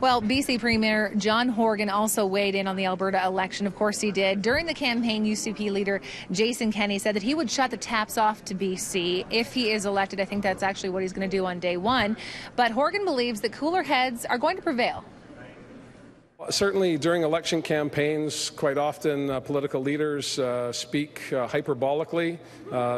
Well, BC Premier John Horgan also weighed in on the Alberta election. Of course he did. During the campaign, UCP leader Jason Kenney said that he would shut the taps off to BC if he is elected. I think that's actually what he's going to do on day one. But Horgan believes that cooler heads are going to prevail. Certainly during election campaigns, quite often political leaders speak hyperbolically.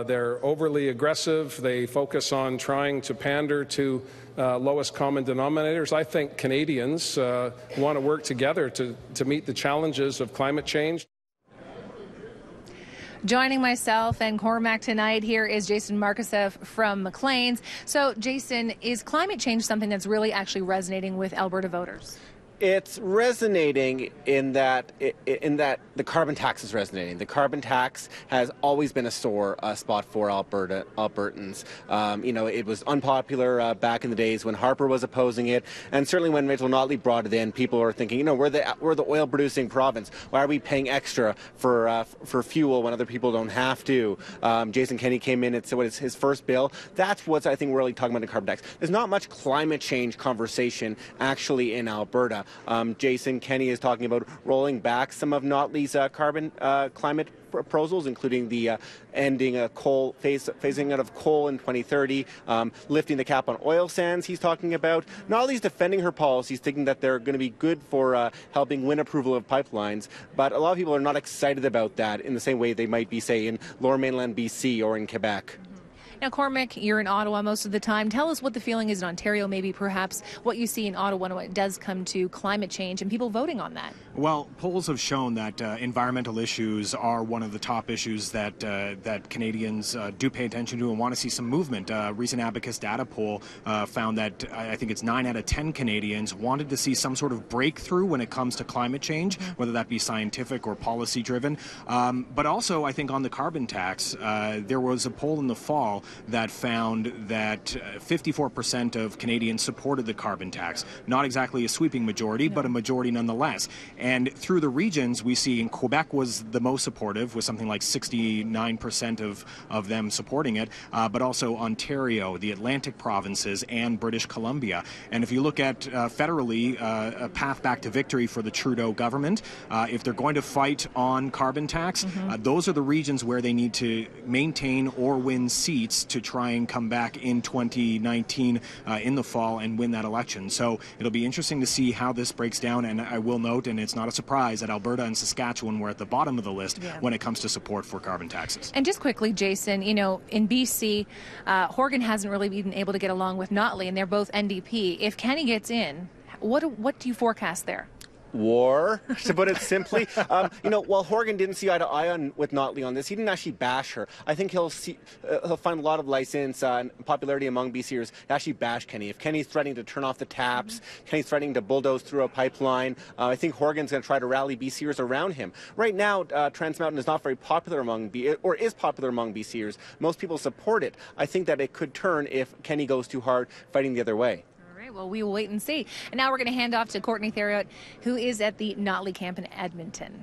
They're overly aggressive. They focus on trying to pander to lowest common denominators. I think Canadians want to work together to meet the challenges of climate change. Joining myself and Cormac tonight here is Jason Markusoff from Maclean's. So, Jason, is climate change something that's really actually resonating with Alberta voters? It's resonating in that the carbon tax is resonating. The carbon tax has always been a sore spot for Albertans. It was unpopular back in the days when Harper was opposing it, and certainly when Rachel Notley brought it in, people were thinking, we're the oil-producing province. Why are we paying extra for fuel when other people don't have to? Jason Kenney came in. It's his first bill. That's what I think we're really talking about the carbon tax. There's not much climate change conversation actually in Alberta. Jason Kenney is talking about rolling back some of Notley's climate proposals, including the ending phasing out of coal in 2030, lifting the cap on oil sands. He's talking about Notley's defending her policies, thinking that they're going to be good for helping win approval of pipelines. But a lot of people are not excited about that in the same way they might be, say, in Lower Mainland BC or in Quebec. Now, Cormac, you're in Ottawa most of the time. Tell us what the feeling is in Ontario, maybe perhaps what you see in Ottawa when it does come to climate change and people voting on that. Well, polls have shown that environmental issues are one of the top issues that Canadians do pay attention to and want to see some movement. Recent Abacus data poll found that I think it's 9 out of 10 Canadians wanted to see some sort of breakthrough when it comes to climate change, whether that be scientific or policy driven. But also, I think on the carbon tax, there was a poll in the fall that found that 54% of Canadians supported the carbon tax. Not exactly a sweeping majority, but a majority nonetheless. And through the regions, we see in Quebec was the most supportive, with something like 69% of them supporting it, but also Ontario, the Atlantic provinces, and British Columbia. And if you look at federally, a path back to victory for the Trudeau government, if they're going to fight on carbon tax, those are the regions where they need to maintain or win seats to try and come back in 2019 in the fall and win that election. So it'll be interesting to see how this breaks down, and I will note, and it's not a surprise, that Alberta and Saskatchewan were at the bottom of the list when it comes to support for carbon taxes. And just quickly, Jason, in BC, Horgan hasn't really been able to get along with Notley, and they're both NDP. If Kenney gets in, what do you forecast there? War, to put it simply. While Horgan didn't see eye to eye with Notley on this, he didn't actually bash her. I think he'll find a lot of license and popularity among BCers to actually bash Kenney. If Kenney's threatening to turn off the taps, Kenney's threatening to bulldoze through a pipeline, I think Horgan's going to try to rally BCers around him. Right now, Trans Mountain is not very popular is popular among BCers. Most people support it. I think that it could turn if Kenney goes too hard fighting the other way. Well, we will wait and see. And now we're going to hand off to Courtney Theriot, who is at the Notley camp in Edmonton.